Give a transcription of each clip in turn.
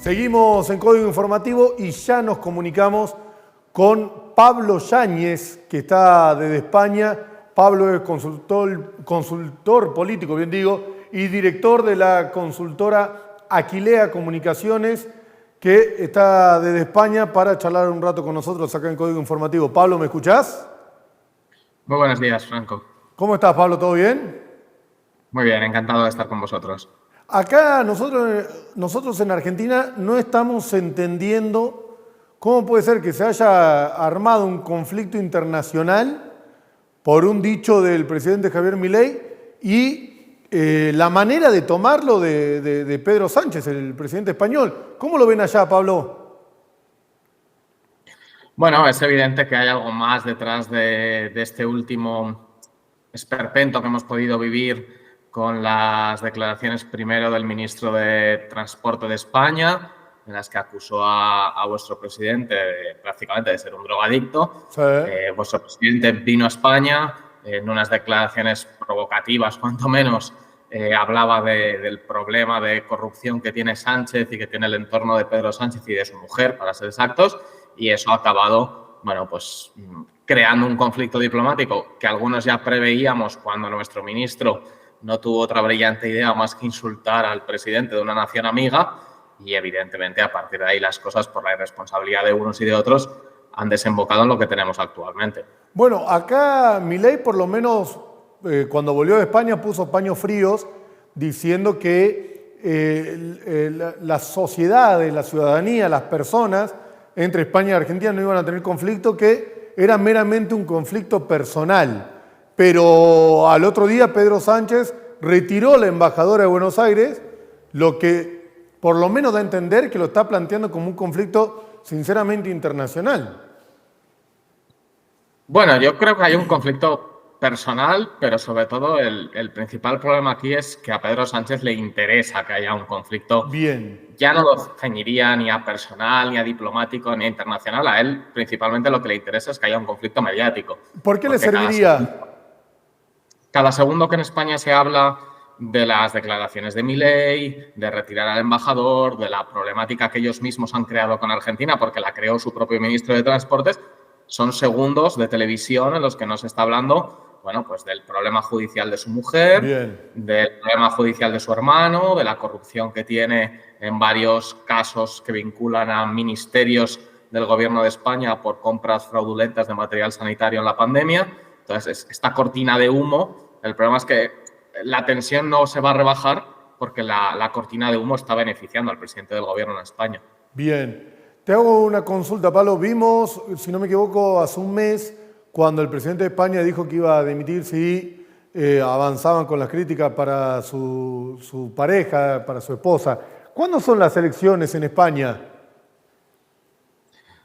Seguimos en Código Informativo y ya nos comunicamos con Pablo Yáñez, que está desde España. Pablo es consultor político, bien digo, y director de la consultora Aquilea Comunicaciones, que está desde España para charlar un rato con nosotros acá en Código Informativo. Pablo, ¿me escuchás? Muy buenos días, Franco. ¿Cómo estás, Pablo? ¿Todo bien? Muy bien, encantado de estar con vosotros. Acá nosotros en Argentina no estamos entendiendo cómo puede ser que se haya armado un conflicto internacional por un dicho del presidente Javier Milei y la manera de tomarlo de Pedro Sánchez, el presidente español. ¿Cómo lo ven allá, Pablo? Bueno, es evidente que hay algo más detrás de este último esperpento que hemos podido vivir con las declaraciones primero del ministro de Transporte de España, en las que acusó a vuestro presidente prácticamente de ser un drogadicto. Sí. Vuestro presidente vino a España en unas declaraciones provocativas, cuanto menos, hablaba del problema de corrupción que tiene Sánchez y que tiene el entorno de Pedro Sánchez y de su mujer, para ser exactos, y eso ha acabado, bueno, pues creando un conflicto diplomático que algunos ya preveíamos cuando nuestro ministro no tuvo otra brillante idea más que insultar al presidente de una nación amiga y, evidentemente, a partir de ahí las cosas, por la irresponsabilidad de unos y de otros, han desembocado en lo que tenemos actualmente. Bueno, acá Milei, por lo menos, cuando volvió de España, puso paños fríos diciendo que la sociedad, la ciudadanía, las personas entre España y Argentina no iban a tener conflicto, que era meramente un conflicto personal. Pero al otro día Pedro Sánchez retiró la embajadora de Buenos Aires, lo que por lo menos da a entender que lo está planteando como un conflicto sinceramente internacional. Bueno, yo creo que hay un conflicto personal, pero sobre todo el principal problema aquí es que a Pedro Sánchez le interesa que haya un conflicto. Bien. Ya no lo ceñiría ni a personal, ni a diplomático, ni a internacional. A él principalmente lo que le interesa es que haya un conflicto mediático. ¿Por qué le serviría? Cada segundo que en España se habla de las declaraciones de Milei, de retirar al embajador, de la problemática que ellos mismos han creado con Argentina, porque la creó su propio ministro de Transportes, son segundos de televisión en los que nos está hablando, bueno, pues del problema judicial de su mujer, Bien, del problema judicial de su hermano, de la corrupción que tiene en varios casos que vinculan a ministerios del gobierno de España por compras fraudulentas de material sanitario en la pandemia. Entonces, esta cortina de humo, el problema es que la tensión no se va a rebajar porque la cortina de humo está beneficiando al presidente del gobierno en España. bien. Te hago una consulta, Pablo. Vimos, si no me equivoco, hace un mes, cuando el presidente de España dijo que iba a dimitir si avanzaban con las críticas para su pareja, para su esposa. ¿Cuándo son las elecciones en España?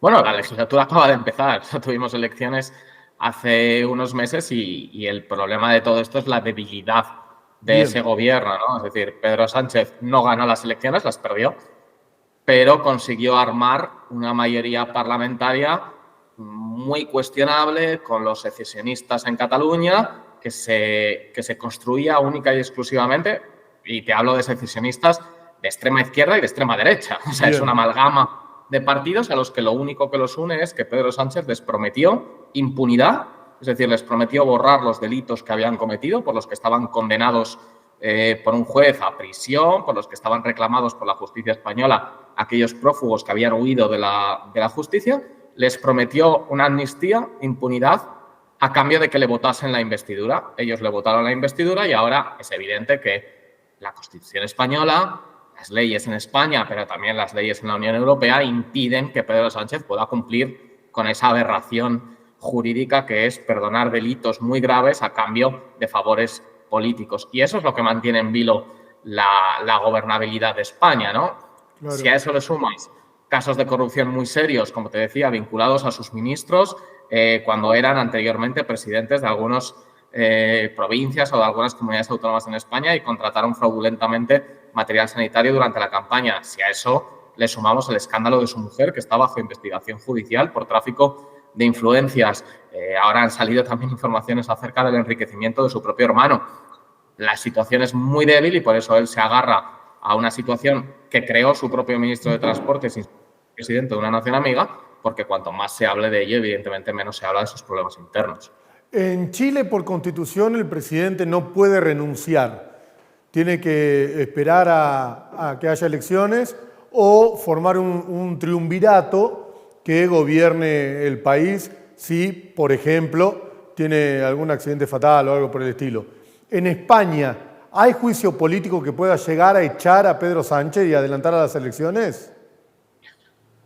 Bueno, la legislatura acaba de empezar. Tuvimos elecciones hace unos meses y el problema de todo esto es la debilidad de ese gobierno, ¿no? Es decir, Pedro Sánchez no ganó las elecciones, las perdió, pero consiguió armar una mayoría parlamentaria muy cuestionable con los secesionistas en Cataluña, que se construía única y exclusivamente, y te hablo de secesionistas de extrema izquierda y de extrema derecha. O sea, es una amalgama de partidos a los que lo único que los une es que Pedro Sánchez les prometió impunidad, es decir, les prometió borrar los delitos que habían cometido, por los que estaban condenados por un juez a prisión, por los que estaban reclamados por la justicia española, aquellos prófugos que habían huido de la justicia, les prometió una amnistía, impunidad, a cambio de que le votasen la investidura. Ellos le votaron la investidura y ahora es evidente que la Constitución española, las leyes en España, pero también las leyes en la Unión Europea impiden que Pedro Sánchez pueda cumplir con esa aberración jurídica que es perdonar delitos muy graves a cambio de favores políticos. Y eso es lo que mantiene en vilo la gobernabilidad de España, ¿no? Claro. Si a eso le sumas casos de corrupción muy serios, como te decía, vinculados a sus ministros, cuando eran anteriormente presidentes de algunas provincias o de algunas comunidades autónomas en España y contrataron fraudulentamente material sanitario durante la campaña. Si a eso le sumamos el escándalo de su mujer, que está bajo investigación judicial por tráfico de influencias. Ahora han salido también informaciones acerca del enriquecimiento de su propio hermano. La situación es muy débil y por eso él se agarra a una situación que creó su propio ministro de Transportes y presidente de una nación amiga, porque cuanto más se hable de ello, evidentemente menos se habla de sus problemas internos. En Chile, por constitución, el presidente no puede renunciar. Tiene que esperar a que haya elecciones o formar un triunvirato que gobierne el país si, por ejemplo, tiene algún accidente fatal o algo por el estilo. En España, ¿hay juicio político que pueda llegar a echar a Pedro Sánchez y adelantar a las elecciones?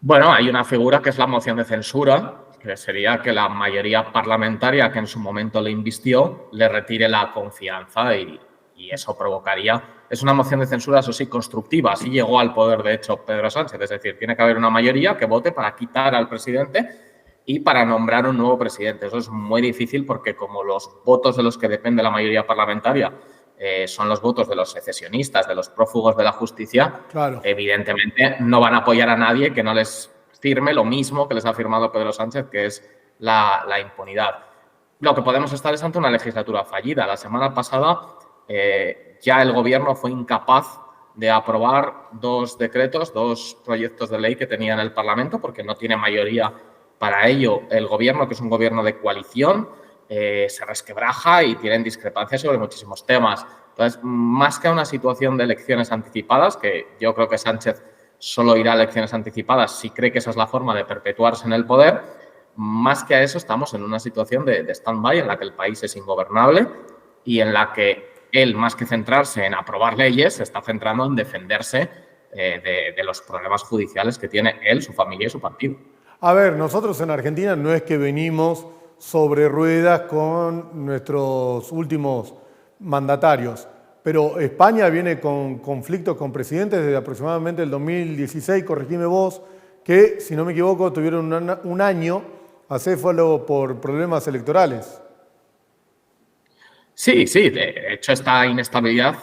Bueno, hay una figura que es la moción de censura, que sería que la mayoría parlamentaria que en su momento le invistió le retire la confianza y eso provocaría... Es una moción de censura, eso sí, constructiva. Así llegó al poder, de hecho, Pedro Sánchez. Es decir, tiene que haber una mayoría que vote para quitar al presidente y para nombrar un nuevo presidente. Eso es muy difícil porque como los votos de los que depende la mayoría parlamentaria son los votos de los secesionistas, de los prófugos de la justicia, claro, evidentemente no van a apoyar a nadie que no les firme lo mismo que les ha firmado Pedro Sánchez, que es la impunidad. Lo que podemos estar es ante una legislatura fallida. La semana pasada ya el gobierno fue incapaz de aprobar dos decretos, dos proyectos de ley que tenía en el Parlamento, porque no tiene mayoría para ello. El gobierno, que es un gobierno de coalición, se resquebraja y tienen discrepancias sobre muchísimos temas. Entonces, más que a una situación de elecciones anticipadas, que yo creo que Sánchez solo irá a elecciones anticipadas si cree que esa es la forma de perpetuarse en el poder, más que a eso estamos en una situación de stand-by en la que el país es ingobernable y en la que él, más que centrarse en aprobar leyes, se está centrando en defenderse de los problemas judiciales que tiene él, su familia y su partido. A ver, nosotros en Argentina no es que venimos sobre ruedas con nuestros últimos mandatarios, pero España viene con conflictos con presidentes desde aproximadamente el 2016, corregime vos, que, si no me equivoco, tuvieron un año acéfalo por problemas electorales. Sí, sí, de hecho esta inestabilidad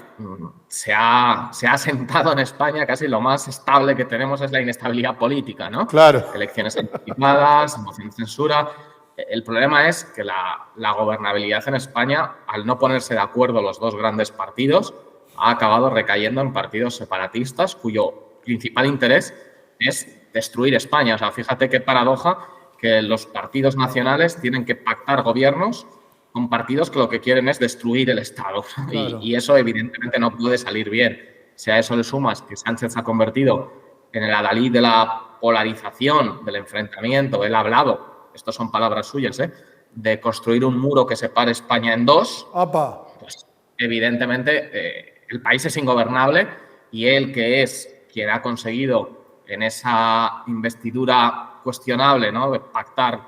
se ha asentado en España. Casi lo más estable que tenemos es la inestabilidad política, ¿no? Claro. Elecciones anticipadas, moción de censura. El problema es que la gobernabilidad en España, al no ponerse de acuerdo los dos grandes partidos, ha acabado recayendo en partidos separatistas cuyo principal interés es destruir España. O sea, fíjate qué paradoja que los partidos nacionales tienen que pactar gobiernos con partidos que lo que quieren es destruir el Estado. Claro. Y eso evidentemente no puede salir bien. Si a eso le sumas que Sánchez se ha convertido en el adalid de la polarización, del enfrentamiento, él ha hablado, estas son palabras suyas, de construir un muro que separe España en dos, pues evidentemente el país es ingobernable y él, que es quien ha conseguido en esa investidura cuestionable, ¿no?, de pactar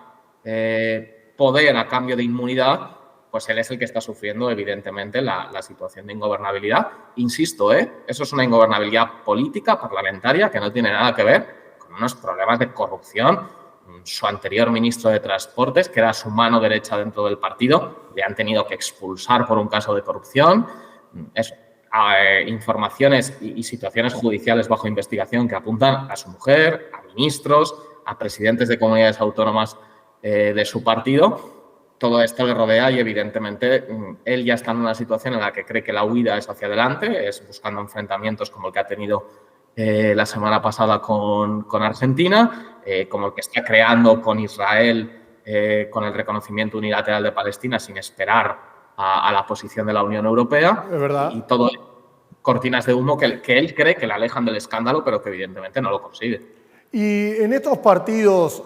poder a cambio de inmunidad, pues él es el que está sufriendo evidentemente la situación de ingobernabilidad. Insisto, eso es una ingobernabilidad política, parlamentaria, que no tiene nada que ver con unos problemas de corrupción. Su anterior ministro de Transportes, que era su mano derecha dentro del partido, le han tenido que expulsar por un caso de corrupción. Informaciones y situaciones judiciales bajo investigación que apuntan a su mujer, a ministros, a presidentes de comunidades autónomas de su partido. Todo esto le rodea y evidentemente él ya está en una situación en la que cree que la huida es hacia adelante, es buscando enfrentamientos como el que ha tenido la semana pasada con Argentina, como el que está creando con Israel, con el reconocimiento unilateral de Palestina sin esperar a la posición de la Unión Europea. Es verdad. Y todo cortinas de humo que él cree que le alejan del escándalo, pero que evidentemente no lo consigue. Y en estos partidos,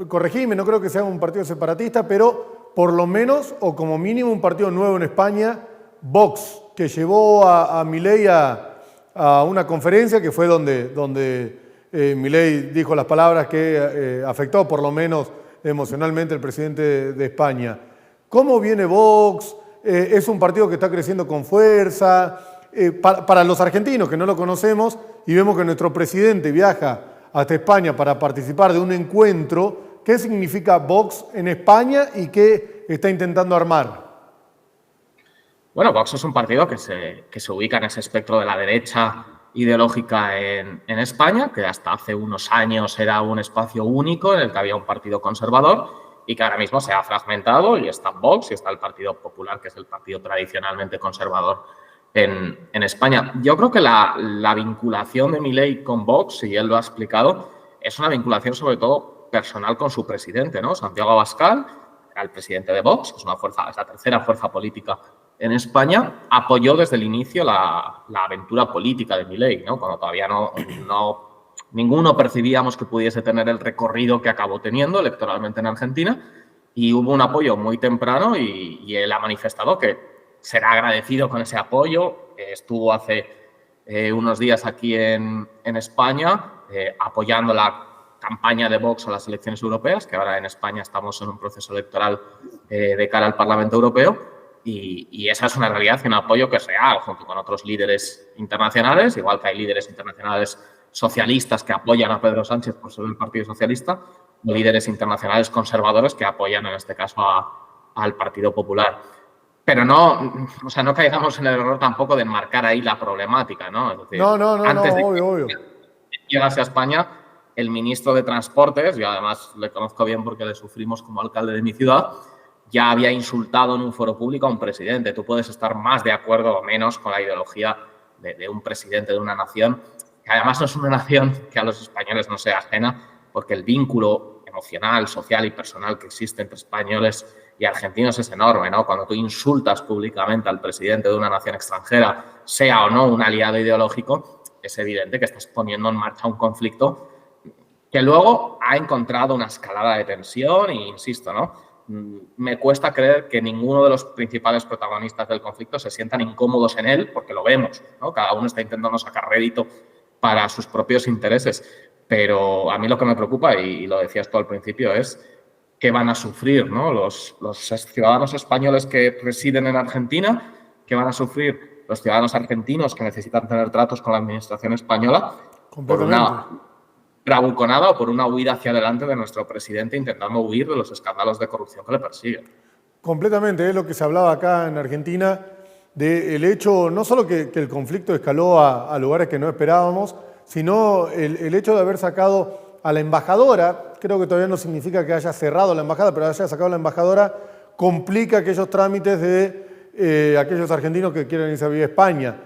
corregime, no creo que sea un partido separatista, pero por lo menos, o como mínimo, un partido nuevo en España, Vox, que llevó a Milei a una conferencia que fue donde Milei dijo las palabras que afectó por lo menos emocionalmente al presidente de España. ¿Cómo viene Vox? ¿Es un partido que está creciendo con fuerza? Para los argentinos que no lo conocemos y vemos que nuestro presidente viaja hasta España para participar de un encuentro, ¿qué significa Vox en España y qué está intentando armar? Bueno, Vox es un partido que se ubica en ese espectro de la derecha ideológica en España, que hasta hace unos años era un espacio único en el que había un partido conservador y que ahora mismo se ha fragmentado y está Vox y está el Partido Popular, que es el partido tradicionalmente conservador en España. Yo creo que la vinculación de Milei con Vox, y él lo ha explicado, es una vinculación sobre todo personal con su presidente, ¿no? Santiago Abascal, el presidente de Vox, que es la tercera fuerza política en España, apoyó desde el inicio la aventura política de Milei, ¿no? Cuando todavía ninguno percibíamos que pudiese tener el recorrido que acabó teniendo electoralmente en Argentina, y hubo un apoyo muy temprano y él ha manifestado que será agradecido con ese apoyo. Estuvo hace unos días aquí en España apoyando la campaña de Vox a las elecciones europeas, que ahora en España estamos en un proceso electoral de cara al Parlamento Europeo, y esa es una realidad y un apoyo que es real, junto con otros líderes internacionales, igual que hay líderes internacionales socialistas que apoyan a Pedro Sánchez por ser del Partido Socialista, o líderes internacionales conservadores que apoyan en este caso al Partido Popular. Pero no caigamos en el error tampoco de enmarcar ahí la problemática, ¿no? Es decir, antes de obvio. que llegase a España, el ministro de Transportes, yo además le conozco bien porque le sufrimos como alcalde de mi ciudad, ya había insultado en un foro público a un presidente. Tú puedes estar más de acuerdo o menos con la ideología de un presidente de una nación, que además no es una nación que a los españoles no sea ajena, porque el vínculo emocional, social y personal que existe entre españoles y argentinos es enorme, ¿no? Cuando tú insultas públicamente al presidente de una nación extranjera, sea o no un aliado ideológico, es evidente que estás poniendo en marcha un conflicto que luego ha encontrado una escalada de tensión e insisto, ¿no? Me cuesta creer que ninguno de los principales protagonistas del conflicto se sientan incómodos en él, porque lo vemos, ¿no? Cada uno está intentando sacar rédito para sus propios intereses. Pero a mí lo que me preocupa, y lo decías tú al principio, es qué van a sufrir, ¿no? Los ciudadanos españoles que residen en Argentina, qué van a sufrir los ciudadanos argentinos que necesitan tener tratos con la administración española por una bravuconada o por una huida hacia adelante de nuestro presidente intentando huir de los escándalos de corrupción que le persiguen. Completamente, es lo que se hablaba acá en Argentina, del hecho no solo que el conflicto escaló a lugares que no esperábamos, sino el hecho de haber sacado a la embajadora. Creo que todavía no significa que haya cerrado la embajada, pero haya sacado a la embajadora complica aquellos trámites de aquellos argentinos que quieren irse a vivir a España,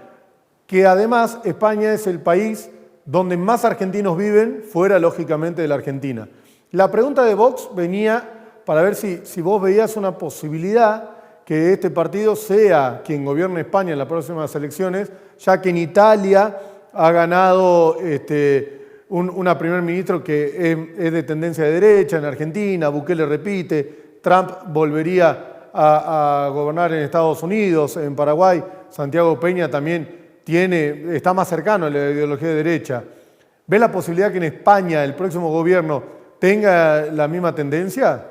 que además España es el país donde más argentinos viven, fuera lógicamente de la Argentina. La pregunta de Vox venía para ver si vos veías una posibilidad que este partido sea quien gobierne España en las próximas elecciones, ya que en Italia ha ganado una primer ministro que es de tendencia de derecha, en Argentina Bukele repite, Trump volvería a gobernar en Estados Unidos, en Paraguay, Santiago Peña también está más cercano a la ideología de derecha. ¿Ves la posibilidad que en España el próximo gobierno tenga la misma tendencia?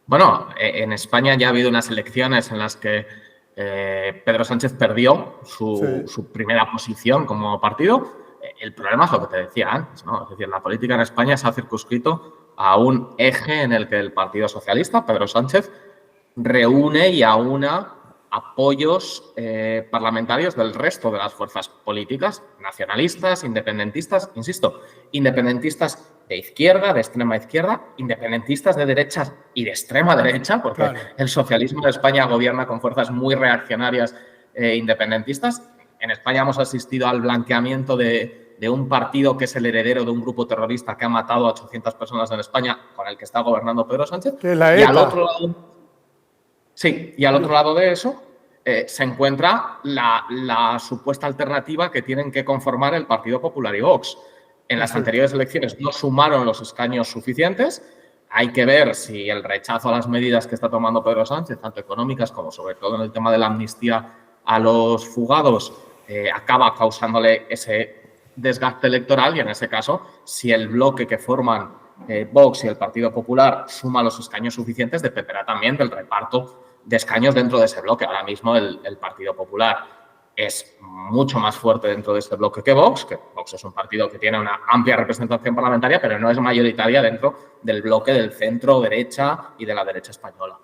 Bueno, en España ya ha habido unas elecciones en las que Pedro Sánchez perdió su primera posición como partido. El problema es lo que te decía antes, ¿no? Es decir, la política en España se ha circunscrito a un eje en el que el Partido Socialista, Pedro Sánchez, reúne y aúna apoyos parlamentarios del resto de las fuerzas políticas, nacionalistas, independentistas, insisto, independentistas de izquierda, de extrema izquierda, independentistas de derecha y de extrema derecha, porque claro, el socialismo de España gobierna con fuerzas muy reaccionarias independentistas. En España hemos asistido al blanqueamiento de un partido que es el heredero de un grupo terrorista que ha matado a 800 personas en España, con el que está gobernando Pedro Sánchez. Que es la ETA. Y al otro lado... Sí, y al otro lado de eso se encuentra la supuesta alternativa que tienen que conformar el Partido Popular y Vox. En las anteriores elecciones no sumaron los escaños suficientes. Hay que ver si el rechazo a las medidas que está tomando Pedro Sánchez, tanto económicas como sobre todo en el tema de la amnistía a los fugados, acaba causándole ese desgaste electoral y en ese caso, si el bloque que forman Vox y el Partido Popular suma los escaños suficientes, dependerá también del reparto de escaños dentro de ese bloque. Ahora mismo el Partido Popular es mucho más fuerte dentro de ese bloque que Vox es un partido que tiene una amplia representación parlamentaria, pero no es mayoritaria dentro del bloque del centro-derecha y de la derecha española.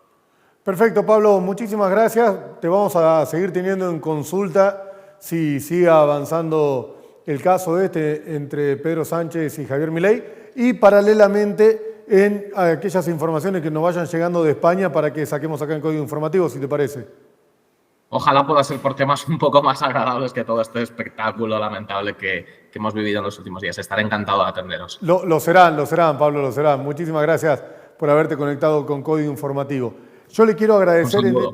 Perfecto, Pablo, muchísimas gracias. Te vamos a seguir teniendo en consulta si sigue avanzando el caso entre Pedro Sánchez y Javier Milei y paralelamente en aquellas informaciones que nos vayan llegando de España para que saquemos acá en Código Informativo, si te parece. Ojalá pueda ser por temas un poco más agradables que todo este espectáculo lamentable que hemos vivido en los últimos días. Estaré encantado de atenderos. Lo serán, Pablo, lo serán. Muchísimas gracias por haberte conectado con Código Informativo. Yo le quiero Un agradecer saludo.